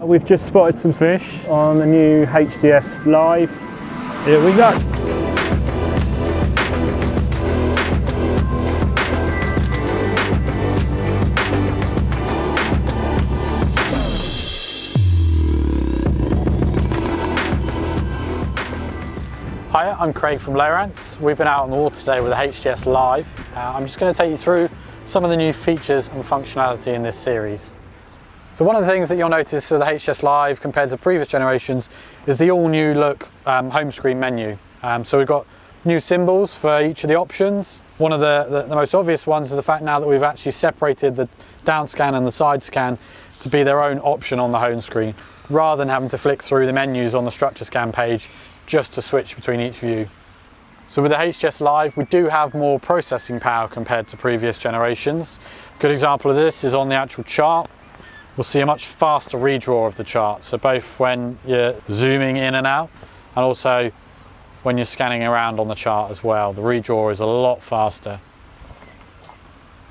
We've just spotted some fish on the new HDS Live. Here we go. Hiya, I'm Craig from Lowrance. We've been out on the water today with the HDS Live. I'm just going to take you through some of the new features and functionality in this series. So one of the things that you'll notice with the HDS Live compared to previous generations is the all new look home screen menu. So we've got new symbols for each of the options. One of the most obvious ones is the fact now that we've actually separated the down scan and the side scan to be their own option on the home screen, rather than having to flick through the menus on the structure scan page just to switch between each view. So with the HDS Live, we do have more processing power compared to previous generations. A good example of this is on the actual chart. We'll see a much faster redraw of the chart. So both when you're zooming in and out, and also when you're scanning around on the chart as well, the redraw is a lot faster.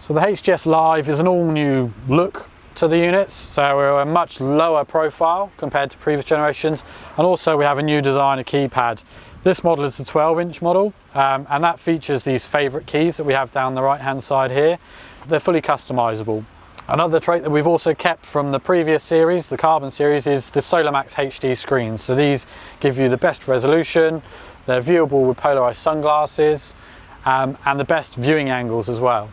So the HDS Live is an all new look to the units, so we're a much lower profile compared to previous generations, and also we have a new designer keypad. This model is the 12-inch model, and that features these favourite keys that we have down the right hand side here. They're fully customizable. Another trait that we've also kept from the previous series, the Carbon series, is the Solarmax HD screens. So these give you the best resolution, they're viewable with polarized sunglasses, and the best viewing angles as well.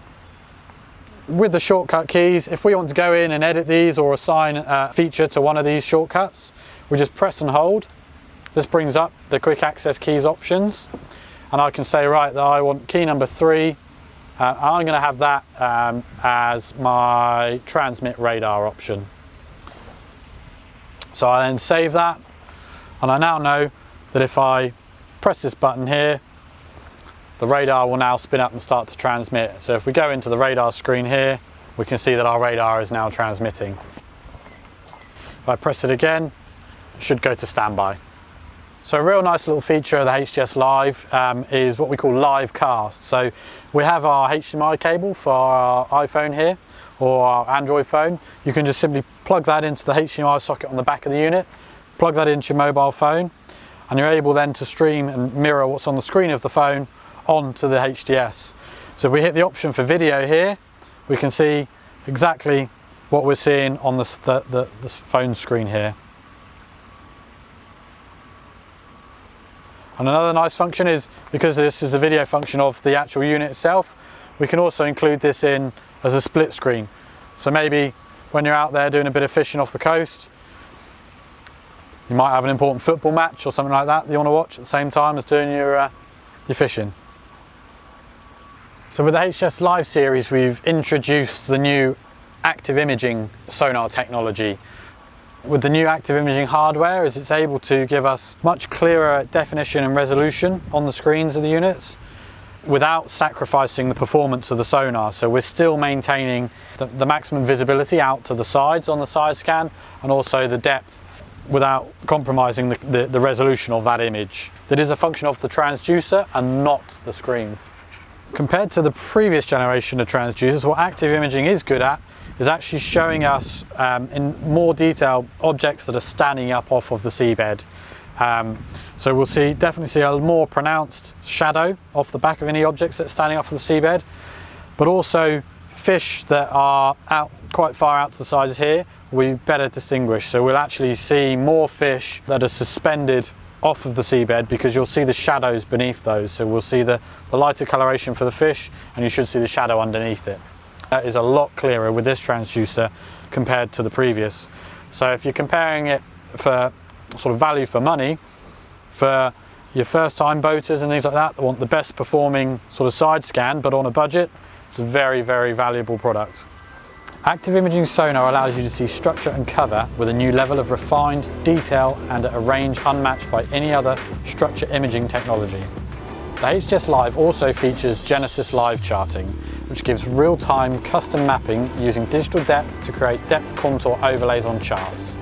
With the shortcut keys, if we want to go in and edit these or assign a feature to one of these shortcuts, we just press and hold. This brings up the quick access keys options, and I can say, right, that I want key number 3. I'm going to have that as my transmit radar option. So I then save that, and I now know that if I press this button here, the radar will now spin up and start to transmit. So if we go into the radar screen here, we can see that our radar is now transmitting. If I press it again, it should go to standby. So a real nice little feature of the HDS Live is what we call live cast. So we have our HDMI cable for our iPhone here, or our Android phone. You can just simply plug that into the HDMI socket on the back of the unit, plug that into your mobile phone, and you're able then to stream and mirror what's on the screen of the phone onto the HDS. So if we hit the option for video here, we can see exactly what we're seeing on the phone screen here. And another nice function is, because this is the video function of the actual unit itself, we can also include this in as a split screen. So maybe when you're out there doing a bit of fishing off the coast, you might have an important football match or something like that you want to watch at the same time as doing your fishing. So with the HDS Live series, we've introduced the new active imaging sonar technology. With the new active imaging hardware, is it's able to give us much clearer definition and resolution on the screens of the units without sacrificing the performance of the sonar. So we're still maintaining the maximum visibility out to the sides on the side scan, and also the depth without compromising the resolution of that image. That is a function of the transducer and not the screens. Compared to the previous generation of transducers, what active imaging is good at is actually showing us in more detail objects that are standing up off of the seabed. So we'll definitely see a more pronounced shadow off the back of any objects that's standing up of the seabed, but also fish that are out quite far out to the sides here we better distinguish. So we'll actually see more fish that are suspended off of the seabed, because you'll see the shadows beneath those. So we'll see the lighter coloration for the fish, and you should see the shadow underneath it. That is a lot clearer with this transducer compared to the previous. So if you're comparing it for sort of value for money, for your first time boaters and things like that want the best performing sort of side scan but on a budget, it's a very, very valuable product. Active imaging sonar allows you to see structure and cover with a new level of refined detail and at a range unmatched by any other structure imaging technology. The HDS Live also features Genesis Live charting, which gives real-time custom mapping using digital depth to create depth contour overlays on charts.